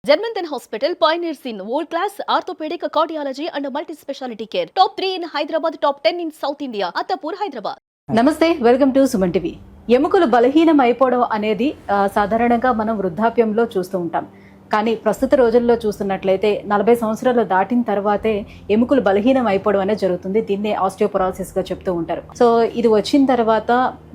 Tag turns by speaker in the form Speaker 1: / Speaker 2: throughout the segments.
Speaker 1: Germanton Hospital pioneers in world-class orthopedic cardiology and multi-specialty care. Top 3 in Hyderabad, top 10 in South India. Attapur, Hyderabad.
Speaker 2: నమస్తే, welcome to Suman TV. ఎముకలు బలహీనం అయిపోవడం అనేది సాధారణంగా మనం వృద్ధాప్యంలో చూస్తూ ఉంటాం. కానీ ప్రస్తుత రోజుల్లో చూస్తున్నట్లయితే 40 సంవత్సరాలు దాటిన తర్వాతే ఎముకలు బలహీనం అయిపోవడం అనేది జరుగుతుంది. దీన్నే ఆస్టియోపొరోసిస్గా చెప్తూ ఉంటారు. సో ఇది వచ్చిన తర్వాత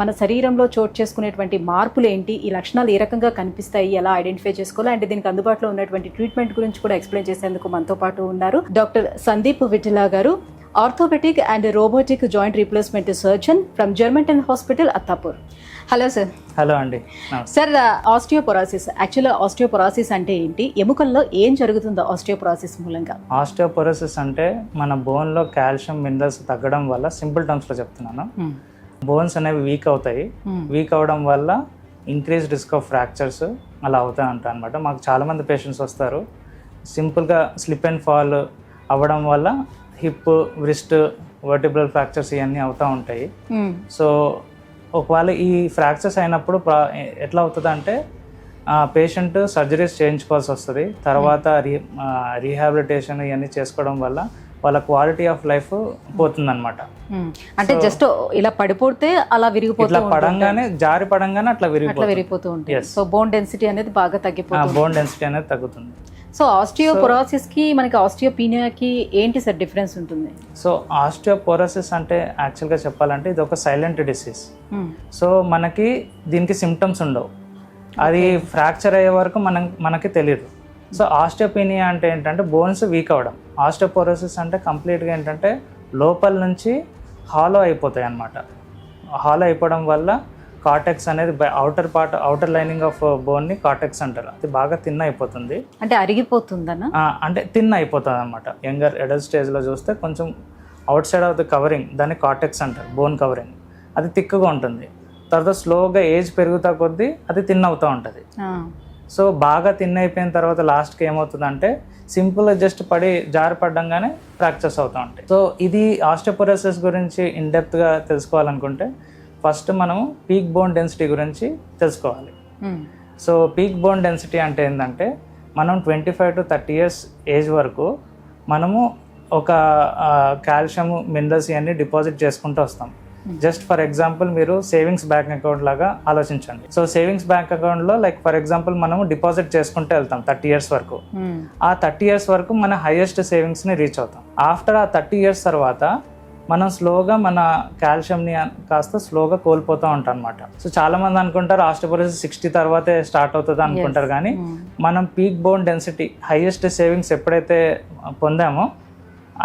Speaker 2: మన శరీరంలో చోటు చేసుకునేటువంటి మార్పులు ఏంటి, ఈ లక్షణాలు ఏ రకంగా కనిపిస్తాయి, ఎలా ఐడెంటిఫై చేసుకోవాలి అంటే దీనికి అందుబాటులో ఉన్నటువంటి ట్రీట్మెంట్ గురించి కూడా ఎక్స్ప్లెయిన్ చేసేందుకు మనతో పాటు ఉన్నారు డాక్టర్ సందీప్ విఠలా గారు, orthopaedic and robotic joint replacement surgeon from Germanten hospital, Attapur. Hello sir.
Speaker 3: Hello అండి.
Speaker 2: సార్, ఆస్టియోపొరోసిస్, యాక్చువల్గా ఆస్టియోపొరోసిస్ అంటే ఏంటి, ఎముకల్లో ఏం జరుగుతుందో ఆస్టియోపొరోసిస్ మూలంగా?
Speaker 3: ఆస్టియోపొరోసిస్ అంటే మన బోన్లో కాల్షియం మినరల్స్ తగ్గడం వల్ల, సింపుల్ టర్మ్స్లో చెప్తున్నాను, బోన్స్ అనేవి వీక్ అవుతాయి. వీక్ అవడం వల్ల ఇంక్రీజ్ రిస్క్ ఆఫ్ ఫ్రాక్చర్స్ అలా అవుతాయి అంటారు అనమాట. మాకు చాలామంది పేషెంట్స్ వస్తారు, సింపుల్గా స్లిప్ అండ్ ఫాల్ అవ్వడం వల్ల హిప్, రిస్ట్, వర్టిబ్రల్ ఫ్రాక్చర్స్ ఇవన్నీ అవుతూ ఉంటాయి. సో ఒకవేళ ఈ ఫ్రాక్చర్స్ అయినప్పుడు ఎట్లా అవుతుంది అంటే పేషెంట్ సర్జరీస్ చేయించుకోవాల్సి వస్తుంది. తర్వాత రీహాబిలిటేషన్ ఇవన్నీ చేసుకోవడం వల్ల వాళ్ళ క్వాలిటీ ఆఫ్ లైఫ్ పోతుందన్నమాట.
Speaker 2: అంటే జస్ట్ ఇలా పడిపోతే అలా విరిగిపోతుంది,
Speaker 3: ఇట్లా పడంగానే జారి పడంగానే అట్లా
Speaker 2: విరిగిపోతూ ఉంటుంది. సో బోన్ డెన్సిటీ అనేది బాగా తగ్గిపోతుంది.
Speaker 3: బోన్ డెన్సిటీ అనేది తగ్గుతుంది.
Speaker 2: సో ఆస్టియోపొరోసిస్ కి మనకి ఆస్టియోపీనియాకి ఏంటి సార్ డిఫరెన్స్ ఉంటుంది?
Speaker 3: సో ఆస్టియోపొరోసిస్ అంటే యాక్చువల్గా చెప్పాలంటే ఇది ఒక సైలెంట్ డిసీజ్. సో మనకి దీనికి సిమ్టమ్స్ ఉండవు, అది ఫ్రాక్చర్ అయ్యే వరకు మనకి తెలియదు. సో ఆస్టియోపీనియా అంటే ఏంటంటే బోన్స్ వీక్ అవ్వడం. ఆస్టియోపొరోసిస్ అంటే కంప్లీట్గా ఏంటంటే లోపల నుంచి హాలో అయిపోతాయి అన్నమాట. హాలో అయిపోవడం వల్ల కార్టెక్స్ అనేది అవుటర్ లైనింగ్ ఆఫ్ బోన్ని కార్టెక్స్ అంటారు, అది బాగా తిన్న అయిపోతుంది.
Speaker 2: అంటే అరిగిపోతుందన్న,
Speaker 3: అంటే తిన్న అయిపోతుంది అనమాట. యంగర్ అడల్ట్ స్టేజ్లో చూస్తే కొంచెం out side of the covering, దాన్ని కార్టెక్స్ అంటారు, బోన్ కవరింగ్, అది థిక్గా ఉంటుంది. తర్వాత స్లోగా ఏజ్ పెరుగుతా కొద్దీ అది తిన్న అవుతూ ఉంటుంది. సో బాగా తిన్న అయిపోయిన తర్వాత లాస్ట్కి ఏమవుతుందంటే సింపుల్గా జస్ట్ జారి పడ్డంగానే ఫ్రాక్చర్స్ అవుతూ ఉంటాయి. సో ఇది ఆస్టియోపొరోసిస్ గురించి ఇన్డెప్త్గా తెలుసుకోవాలనుకుంటే ఫస్ట్ మనము పీక్ బోన్ డెన్సిటీ గురించి తెలుసుకోవాలి. సో పీక్ బోన్ డెన్సిటీ అంటే ఏంటంటే మనం 25 to 30 years ఏజ్ వరకు మనము ఒక కాల్షియం, మినరల్స్ ఇవన్నీ డిపాజిట్ చేసుకుంటూ వస్తాం. జస్ట్ ఫర్ ఎగ్జాంపుల్ మీరు సేవింగ్స్ బ్యాంక్ అకౌంట్ లాగా ఆలోచించండి. సో సేవింగ్స్ బ్యాంక్ అకౌంట్లో లైక్ ఫర్ ఎగ్జాంపుల్ మనము డిపాజిట్ చేసుకుంటూ వెళ్తాం 30 years వరకు. ఆ 30 years వరకు మన హైయెస్ట్ సేవింగ్స్ని రీచ్ అవుతాం. ఆఫ్టర్ ఆ 30 years తర్వాత మనం స్లోగా మన కాల్షియంని కాస్త స్లోగా కోల్పోతూ ఉంటాం అనమాట. సో చాలామంది అనుకుంటారు ఆస్టియోపొరోసిస్ 60 తర్వాతే స్టార్ట్ అవుతుంది అనుకుంటారు, కానీ మనం peak bone density highest savings ఎప్పుడైతే పొందామో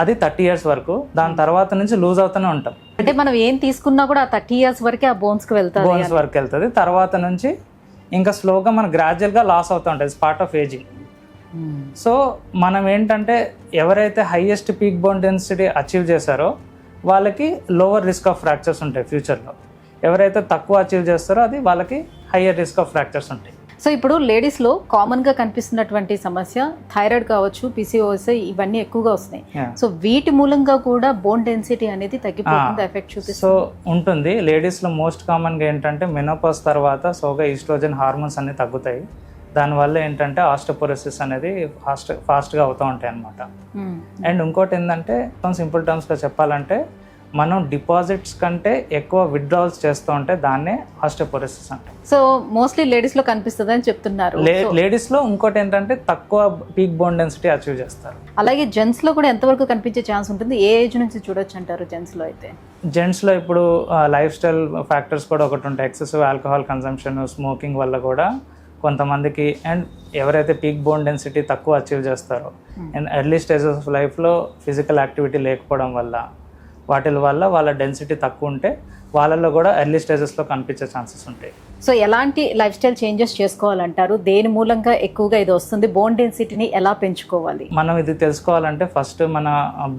Speaker 3: అది 30 years వరకు, దాని తర్వాత నుంచి లూజ్ అవుతూనే ఉంటాం.
Speaker 2: అంటే మనం ఏం తీసుకున్నా కూడా 30 years వరకే ఆ బోన్స్ వరకు
Speaker 3: వెళ్తుంది. తర్వాత నుంచి ఇంకా స్లోగా మనం గ్రాడ్యువల్గా లాస్ అవుతూ ఉంటుంది, it's part of ageing. So మనం ఏంటంటే ఎవరైతే highest peak bone density achieve చేశారో వాళ్ళకి లోవర్ రిస్క్ ఆఫ్ ఫ్రాక్చర్స్ ఉంటాయి ఫ్యూచర్లో. ఎవరైతే తక్కువ అచీవ్ చేస్తారో అది వాళ్ళకి హయ్యర్ రిస్క్ ఆఫ్ ఫ్రాక్చర్స్ ఉంటాయి.
Speaker 2: సో ఇప్పుడు లేడీస్లో కామన్గా కనిపిస్తున్నటువంటి సమస్య థైరాయిడ్ కావచ్చు, PCOS, ఇవన్నీ ఎక్కువగా వస్తున్నాయి. సో వీటి మూలంగా కూడా బోన్ డెన్సిటీ అనేది తగ్గిపోతుంది, ఎఫెక్ట్ చూపిస్తుంది.
Speaker 3: సో ఉంటుంది. లేడీస్లో మోస్ట్ కామన్గా ఏంటంటే మెనోపాజ్ తర్వాత సోగా ఈస్ట్రోజన్ హార్మోన్స్ అన్నీ తగ్గుతాయి. దానివల్ల ఏంటంటే ఆస్టియోపొరోసిస్ అనేది ఫాస్ట్గా అవుతూ ఉంటాయి అన్నమాట. అండ్ ఇంకోటి ఏంటంటే సింపుల్ టర్మ్స్గా చెప్పాలంటే మనం డిపాజిట్స్ కంటే ఎక్కువ విత్డ్రావల్స్ చేస్తూ ఉంటే దాన్నే ఆస్టియోపొరోసిస్ అంటాం.
Speaker 2: సో మోస్ట్లీ లేడీస్లో కనిపిస్తుంది అని చెప్తున్నారు.
Speaker 3: లేడీస్లో ఇంకోటి ఏంటంటే తక్కువ పీక్ బోన్ డెన్సిటీ అచీవ్ చేస్తారు.
Speaker 2: అలాగే జెంట్స్లో కూడా ఎంతవరకు కనిపించే ఛాన్స్ ఉంటుంది, ఏ ఏజ్ నుంచి చూడొచ్చు అంటారు జెంట్స్లో? అయితే
Speaker 3: జెంట్స్లో ఇప్పుడు లైఫ్ స్టైల్ ఫ్యాక్టర్స్ కూడా ఒకటి ఉంటాయి. ఎక్సెసివ్ ఆల్కహాల్ కన్సంప్షన్, స్మోకింగ్ వల్ల కూడా కొంతమందికి, అండ్ ఎవరైతే పీక్ బోన్ డెన్సిటీ తక్కువ అచీవ్ చేస్తారో అండ్ ఎర్లీ స్టేజెస్ ఆఫ్ లైఫ్లో ఫిజికల్ యాక్టివిటీ లేకపోవడం వల్ల, వాటి వల్ల వాళ్ళ డెన్సిటీ తక్కువ ఉంటే వాళ్ళల్లో కూడా ఎర్లీ స్టేజెస్లో కనిపించే ఛాన్సెస్ ఉంటాయి.
Speaker 2: సో ఎలాంటి లైఫ్ స్టైల్ చేంజెస్ చేసుకోవాలంటారు? దేని మూలంగా ఎక్కువగా ఇది వస్తుంది? బోన్ డెన్సిటీని ఎలా పెంచుకోవాలి?
Speaker 3: మనం ఇది తెలుసుకోవాలంటే ఫస్ట్ మన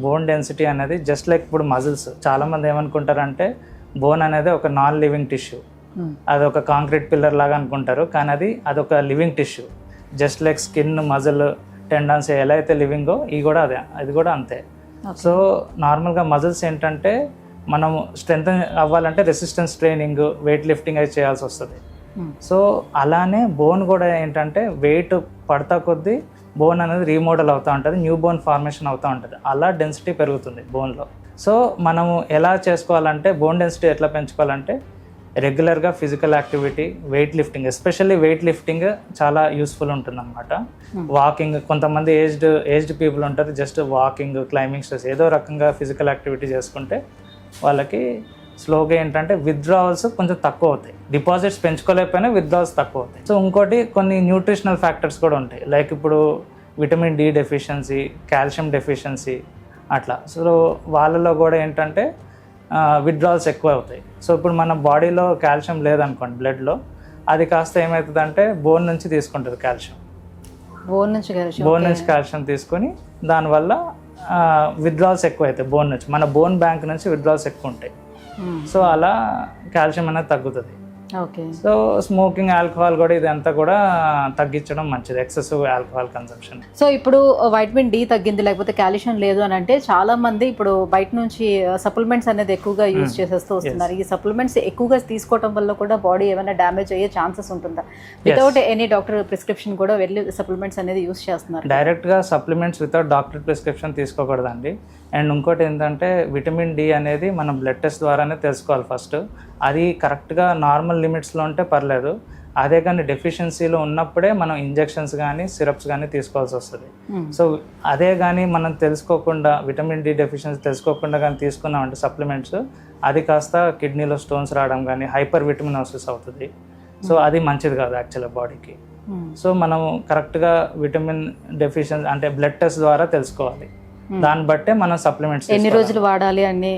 Speaker 3: బోన్ డెన్సిటీ అనేది జస్ట్ లైక్ ఇప్పుడు మజిల్స్. చాలామంది ఏమనుకుంటారంటే బోన్ అనేది ఒక నాన్ లివింగ్ టిష్యూ, అది ఒక కాంక్రీట్ పిల్లర్ లాగా అనుకుంటారు, కానీ అదొక living tissue. Just like skin, muscle, tendons ఎలా అయితే లివింగో అది కూడా అంతే. సో నార్మల్గా మజిల్స్ ఏంటంటే మనం స్ట్రెంత్ అవ్వాలంటే రెసిస్టెన్స్ ట్రైనింగ్, వెయిట్ లిఫ్టింగ్ అయితే చేయాల్సి వస్తుంది. సో అలానే బోన్ కూడా ఏంటంటే వెయిట్ పడతా కొద్దీ బోన్ అనేది రీమోడల్ అవుతూ ఉంటుంది, న్యూ బోన్ ఫార్మేషన్ అవుతూ ఉంటుంది. అలా డెన్సిటీ పెరుగుతుంది బోన్లో. సో మనము ఎలా చేసుకోవాలంటే, బోన్ డెన్సిటీ ఎట్లా పెంచుకోవాలంటే రెగ్యులర్గా physical activity, weight lifting, especially weight lifting చాలా యూస్ఫుల్ ఉంటుంది అనమాట. వాకింగ్, కొంతమంది ఏజ్డ్ పీపుల్ ఉంటారు, జస్ట్ వాకింగ్, క్లైంబింగ్ స్టెప్స్, ఏదో రకంగా ఫిజికల్ యాక్టివిటీ చేసుకుంటే వాళ్ళకి స్లోగా ఏంటంటే విత్డ్రావల్స్ కొంచెం తక్కువ అవుతాయి. డిపాజిట్స్ పెంచుకోలేకపోయినా విత్డ్రావల్స్ తక్కువ అవుతాయి. సో ఇంకోటి కొన్ని న్యూట్రిషనల్ ఫ్యాక్టర్స్ కూడా ఉంటాయి, లైక్ ఇప్పుడు vitamin D deficiency, calcium deficiency అట్లా. సో వాళ్ళలో కూడా ఏంటంటే విత్డ్రావల్స్ ఎక్కువ అవుతాయి. సో ఇప్పుడు మన బాడీలో కాల్షియం లేదనుకోండి బ్లడ్లో, అది కాస్త ఏమవుతుందంటే బోన్ నుంచి తీసుకుంటుంది కాల్షియం, బోన్ నుంచి కాల్షియం తీసుకొని దానివల్ల విత్డ్రావల్స్ ఎక్కువ అవుతాయి బోన్ నుంచి. మన బోన్ బ్యాంక్ నుంచి విత్డ్రావల్స్ ఎక్కువ ఉంటాయి. సో అలా కాల్షియం అనేది తగ్గుతుంది.
Speaker 2: ఓకే.
Speaker 3: సో స్మోకింగ్, ఆల్కహాల్ కూడా ఇదంతా కూడా తగ్గించడం మంచిది, ఎక్సెసివ్ ఆల్కహాల్ కన్సంప్షన్.
Speaker 2: సో ఇప్పుడు వైటమిన్ డి తగ్గింది లేకపోతే కాల్షియం లేదు అని అంటే చాలా మంది ఇప్పుడు బయట నుంచి సప్లిమెంట్స్ అనేది ఎక్కువగా యూజ్ చేసేస్తూ వస్తున్నారు. ఈ సప్లిమెంట్స్ ఎక్కువగా తీసుకోవడం వల్ల కూడా బాడీ ఏమైనా డ్యామేజ్ అయ్యే ఛాన్సెస్ ఉంటుందా? వితౌట్ ఎనీ డాక్టర్ ప్రిస్క్రిప్షన్ కూడా వెళ్ళి సప్లిమెంట్స్ అనేది యూజ్ చేస్తున్నారు.
Speaker 3: డైరెక్ట్గా సప్లిమెంట్స్ వితౌట్ డాక్టర్ ప్రిస్క్రిప్షన్ తీసుకోకూడదండి. అండ్ ఇంకోటి ఏంటంటే విటమిన్ డి అనేది మనం బ్లడ్ టెస్ట్ ద్వారానే తెలుసుకోవాలి ఫస్ట్. అది కరెక్ట్గా నార్మల్ లిమిట్స్లో ఉంటే పర్లేదు, అదే కానీ డెఫిషియన్సీలో ఉన్నప్పుడే మనం ఇంజెక్షన్స్ కానీ సిరప్స్ కానీ తీసుకోవాల్సి వస్తుంది. సో అదే కానీ మనం తెలుసుకోకుండా, విటమిన్ డి డెఫిషియన్సీ తెలుసుకోకుండా కానీ తీసుకున్నామంటే సప్లిమెంట్స్, అది కాస్త కిడ్నీలో స్టోన్స్ రావడం కానీ హైపర్ విటమినోసిస్ అవుతుంది. సో అది మంచిది కాదు యాక్చువల్గా బాడీకి. సో మనం కరెక్ట్గా విటమిన్ డెఫిషియన్సీ అంటే బ్లడ్ టెస్ట్ ద్వారా తెలుసుకోవాలి. దాన్ని బట్టే మనం సప్లిమెంట్స్
Speaker 2: ఎన్ని రోజులు వాడాలి అని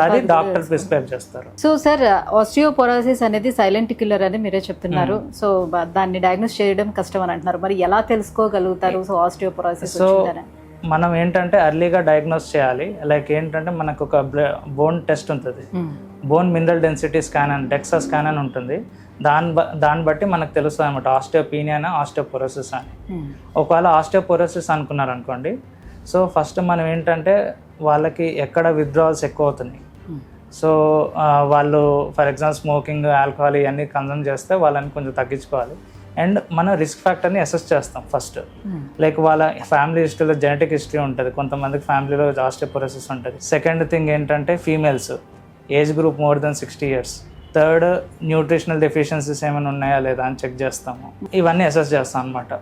Speaker 3: అది డాక్టర్ ప్రిస్క్రైబ్ చేస్తారు.
Speaker 2: సో సార్, ఆస్టియోపోరోసిస్ అనేది సైలెంట్ కిల్లర్ అని మీరే చెప్తున్నారు. సో దాన్ని డయాగ్నోస్ చేయడం కష్టం అని అంటున్నారు. మరి ఎలా తెలుసుకోగలుగుతారు సో ఆస్టియోపోరోసిస్?
Speaker 3: సో మనం ఏంటంటే ఎర్లీగా డయాగ్నోస్ చేయాలి. లైక్ ఏంటంటే మనకు ఒక బోన్ టెస్ట్ ఉంటుంది, బోన్ మినరల్ డెన్సిటీ స్కాన్ అని, డెక్సా స్కాన్ అని ఉంటుంది. దాన్ని బట్టి మనకు తెలుస్తుంది అనమాట ఆస్టియోపీనియానా ఆస్టియోపోరోసిస్ అని. ఒకవేళ ఆస్టియోపోరోసిస్ అనుకున్నారు అనుకోండి, సో ఫస్ట్ మనం ఏంటంటే వాళ్ళకి ఎక్కడ విత్డ్రావల్స్ ఎక్కువ అవుతున్నాయి. సో వాళ్ళు ఫర్ ఎగ్జాంపుల్ స్మోకింగ్, ఆల్కహాల్ ఇవన్నీ కన్సూమ్ చేస్తే వాళ్ళని కొంచెం తగ్గించుకోవాలి. అండ్ మనం రిస్క్ ఫ్యాక్టర్ని అసెస్ చేస్తాం ఫస్ట్. లైక్ వాళ్ళ ఫ్యామిలీ హిస్టరీలో జెనెటిక్ హిస్టరీ ఉంటుంది, కొంతమందికి ఫ్యామిలీలో ఆస్టియోపోరోసిస్ ఉంటుంది. సెకండ్ థింగ్ ఏంటంటే females, age group more than 60 years. Third, nutritional deficiencies ఏమైనా ఉన్నాయా లేదా అని చెక్ చేస్తాము. ఇవన్నీ అసెస్ చేస్తాం అనమాట.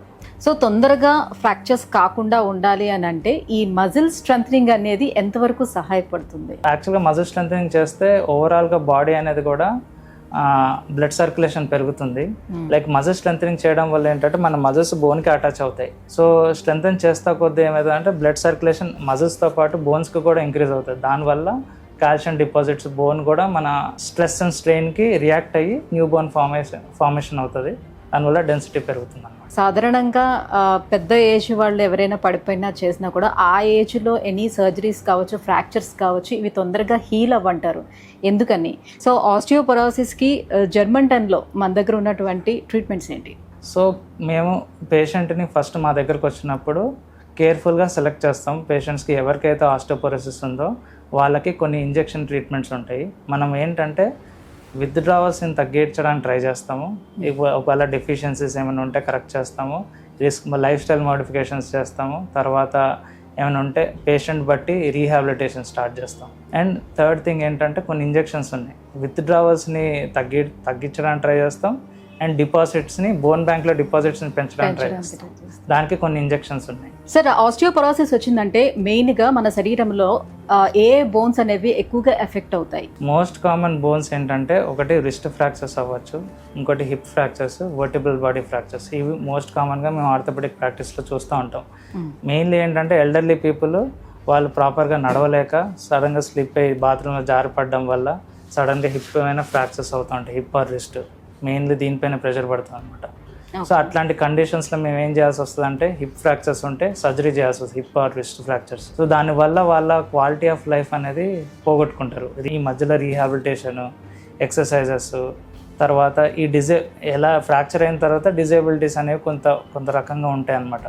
Speaker 2: సో తొందరగా ఫ్రాక్చర్స్ కాకుండా ఉండాలి అని అంటే ఈ మజిల్ స్ట్రెంథనింగ్ అనేది ఎంతవరకు సహాయపడుతుంది?
Speaker 3: యాక్చువల్గా మజిల్ స్ట్రెంథనింగ్ చేస్తే ఓవరాల్గా బాడీ అనేది కూడా బ్లడ్ సర్క్యులేషన్ పెరుగుతుంది. లైక్ మజిల్ స్ట్రెంథనింగ్ చేయడం వల్ల ఏంటంటే మన మజిల్స్ బోన్కి అటాచ్ అవుతాయి. సో స్ట్రెంథన్ చేస్తా కొద్దీ ఏమవుతుందంటే బ్లడ్ సర్క్యులేషన్ మజిల్స్తో పాటు బోన్స్కి కూడా ఇంక్రీజ్ అవుతుంది. దానివల్ల కాల్షియం డిపాజిట్స్ బోన్ కూడా మన స్ట్రెస్ అండ్ స్ట్రెయిన్కి రియాక్ట్ అయ్యి న్యూ బోన్ ఫార్మేషన్ అవుతుంది. దానివల్ల డెన్సిటీ పెరుగుతుంది అన్నమాట.
Speaker 2: సాధారణంగా పెద్ద ఏజ్ వాళ్ళు ఎవరైనా పడిపోయినా చేసినా కూడా ఆ ఏజ్లో ఎనీ సర్జరీస్ కావచ్చు, ఫ్రాక్చర్స్ కావచ్చు, ఇవి తొందరగా హీల్ అవ్వంటారు. ఎందుకని? సో ఆస్టియోపోరోసిస్కి జర్మంటన్లో మన దగ్గర ఉన్నటువంటి ట్రీట్మెంట్స్ ఏంటి?
Speaker 3: సో మేము పేషెంట్ని ఫస్ట్ మా దగ్గరకు వచ్చినప్పుడు కేర్ఫుల్గా సెలెక్ట్ చేస్తాం. పేషెంట్స్కి ఎవరికైతే ఆస్టియోపోరోసిస్ ఉందో వాళ్ళకి కొన్ని ఇంజెక్షన్ ట్రీట్మెంట్స్ ఉంటాయి. మనం ఏంటంటే విత్డ్రావల్స్ని తగ్గించడానికి ట్రై చేస్తాము. ఒకవేళ డెఫిషియన్సీస్ ఏమైనా ఉంటే కరెక్ట్ చేస్తాము. లైఫ్ స్టైల్ మోడిఫికేషన్స్ చేస్తాము. తర్వాత ఏమైనా ఉంటే పేషెంట్ బట్టి రీహాబిలిటేషన్ స్టార్ట్ చేస్తాం. అండ్ థర్డ్ థింగ్ ఏంటంటే కొన్ని ఇంజెక్షన్స్ ఉన్నాయి. విత్డ్రావల్స్ని తగ్గించడానికి ట్రై చేస్తాం. అండ్ డిపాజిట్స్ని, బోన్ బ్యాంక్లో డిపాజిట్స్ని పెంచడానికి ట్రై చేస్తాం. దానికి కొన్ని ఇంజెక్షన్స్ ఉన్నాయి.
Speaker 2: సార్, ఆస్టియోపోరోసిస్ వచ్చిందంటే మెయిన్గా మన శరీరంలో ఏ బోన్స్ అనేవి ఎక్కువగా ఎఫెక్ట్ అవుతాయి?
Speaker 3: మోస్ట్ కామన్ బోన్స్ ఏంటంటే ఒకటి రిస్ట్ ఫ్రాక్చర్స్ అవ్వచ్చు, ఇంకోటి hip fractures, vertebral body fractures. ఇవి మోస్ట్ కామన్గా మేము ఆర్థోపెడిక్ ప్రాక్టీస్లో చూస్తూ ఉంటాం. మెయిన్లీ ఏంటంటే ఎల్డర్లీ పీపుల్ వాళ్ళు ప్రాపర్గా నడవలేక సడన్గా స్లిప్ అయ్యి బాత్రూంలో జారిపడడం వల్ల సడన్గా హిప్ ఏమైనా ఫ్రాక్చర్స్ అవుతూ ఉంటాయి. హిప్ ఆర్ రిస్ట్ మెయిన్లీ దీనిపైన ప్రెషర్ పడుతుంది అనమాట. సో అట్లాంటి కండిషన్స్లో మేము ఏం చేయాల్సి వస్తుంది అంటే హిప్ ఫ్రాక్చర్స్ ఉంటే సర్జరీ చేయాల్సి వస్తుంది, hip or wrist fractures. So దానివల్ల వాళ్ళ క్వాలిటీ ఆఫ్ లైఫ్ అనేది పోగొట్టుకుంటారు. ఈ మధ్యలో రీహాబిలిటేషన్, ఎక్సర్సైజెస్, తర్వాత ఈ ఎలా ఫ్రాక్చర్ అయిన తర్వాత డిజేబిలిటీస్ అనేవి కొంత రకంగా ఉంటాయి అన్నమాట.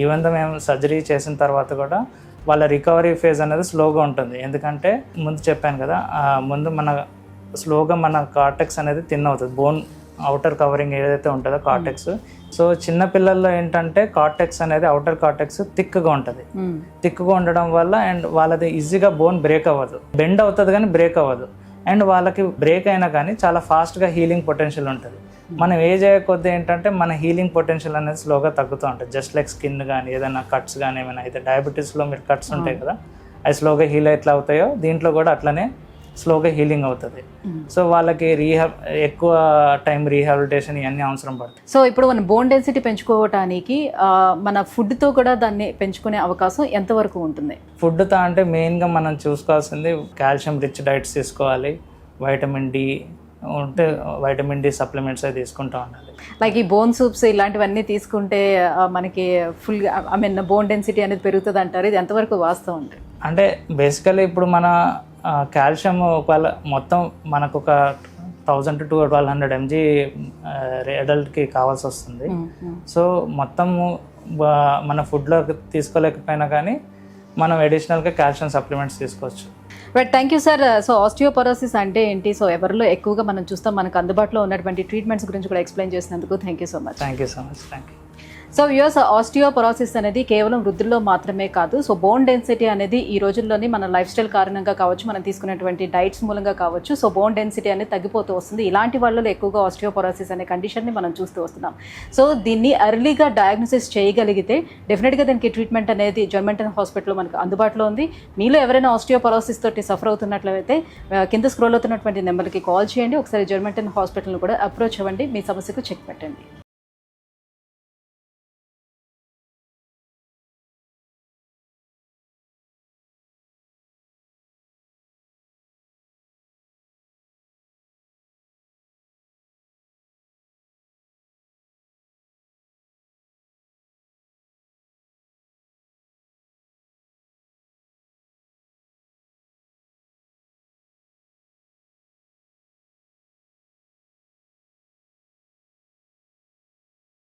Speaker 3: ఈవెన్ దో మేము సర్జరీ చేసిన తర్వాత కూడా వాళ్ళ రికవరీ ఫేజ్ అనేది స్లోగా ఉంటుంది. ఎందుకంటే ముందు చెప్పాను కదా, ముందు స్లోగా మన కార్టెక్స్ అనేది థిన్ అవుతుంది. బోన్ అవుటర్ కవరింగ్ ఏదైతే ఉంటుందో కార్టెక్స్ సో చిన్న పిల్లల్లో ఏంటంటే కార్టెక్స్ అనేది అవుటర్ కార్టెక్స్ థిక్గా ఉంటుంది. థిక్గా ఉండడం వల్ల అండ్ వాళ్ళది ఈజీగా బోన్ బ్రేక్ అవ్వదు, బెండ్ అవుతుంది కానీ బ్రేక్ అవ్వదు. అండ్ వాళ్ళకి బ్రేక్ అయినా కానీ చాలా ఫాస్ట్గా హీలింగ్ పొటెన్షియల్ ఉంటుంది. మనం ఏజ్ అయ్యే కొద్దీ ఏంటంటే మన హీలింగ్ పొటెన్షియల్ అనేది స్లోగా తగ్గుతూ ఉంటుంది. జస్ట్ లైక్ స్కిన్ కానీ ఏదైనా కట్స్ కానీ ఏమైనా అయితే డయాబెటీస్లో మీరు కట్స్ ఉంటాయి కదా, అవి స్లోగా హీల్ ఎట్లా అవుతాయో దీంట్లో కూడా అట్లనే స్లోగా హీలింగ్ అవుతుంది. సో వాళ్ళకి ఎక్కువ టైం రీహాబిలిటేషన్ ఇవన్నీ అవసరం పడుతుంది.
Speaker 2: సో ఇప్పుడు మన బోన్ డెన్సిటీ పెంచుకోవటానికి మన ఫుడ్తో కూడా దాన్ని పెంచుకునే అవకాశం ఎంతవరకు ఉంటుంది?
Speaker 3: ఫుడ్తో అంటే మెయిన్గా మనం చూసుకోవాల్సింది కాల్షియం రిచ్ డైట్స్ తీసుకోవాలి, వైటమిన్ డి ఉంటే వైటమిన్ డి సప్లిమెంట్స్ అవి తీసుకుంటూ ఉండాలి.
Speaker 2: లైక్ ఈ బోన్ సూప్స్ ఇలాంటివన్నీ తీసుకుంటే మనకి ఫుల్గా బోన్ డెన్సిటీ అనేది పెరుగుతుంది అంటారు, ఇది ఎంతవరకు వాస్తవం అంటే?
Speaker 3: అంటే బేసికలీ ఇప్పుడు మన కాల్షియం ఒకవేళ మొత్తం మనకు ఒక 1000 to 1200 mg అడల్ట్కి కావాల్సి వస్తుంది. సో మొత్తము మన ఫుడ్లో తీసుకోలేకపోయినా కానీ మనం అడిషనల్గా కాల్షియం సప్లిమెంట్స్ తీసుకోవచ్చు.
Speaker 2: Right, thank you sir. So osteoporosis అంటే ఏంటి, సో ఎవరిలో ఎక్కువగా మనం చూస్తాం, మనకు అందుబాటులో ఉన్నటువంటి ట్రీట్మెంట్స్ గురించి కూడా ఎక్స్ప్లెయిన్ చేసినందుకు thank you so much.
Speaker 3: Thank you so much. Thank you.
Speaker 2: So viewers, osteoporosis అనేది కేవలం వృద్ధుల్లో మాత్రమే కాదు, సో బోన్ డెన్సిటీ అనేది ఈ రోజుల్లోని మన లైఫ్ స్టైల్ కారణంగా కావచ్చు, మనం తీసుకునేటువంటి డైట్స్ మూలంగా కావచ్చు, సో బోన్ డెన్సిటీ అనేది తగ్గిపోతూ వస్తుంది. ఇలాంటి వాళ్ళలో ఎక్కువగా ఆస్టియోపరోసిస్ అనే కండిషన్ని మనం చూస్తూ వస్తున్నాం. సో దీన్ని ఎర్లీగా డయాగ్నోసిస్ చేయగలిగితే డెఫినెట్గా దానికి ట్రీట్మెంట్ అనేది జర్మెంటన్ హాస్పిటల్లో మనకు అందుబాటులో ఉంది. మీలో ఎవరైనా ఆస్టియోపరోసిస్ తోటి సఫర్ అవుతున్నట్లయితే కింద స్క్రోల్ అవుతున్నటువంటి నెంబర్కి కాల్ చేయండి. ఒకసారి జర్మెంటన్ హాస్పిటల్ని కూడా అప్రోచ్ అవ్వండి, మీ సమస్యకు చెక్ పెట్టండి.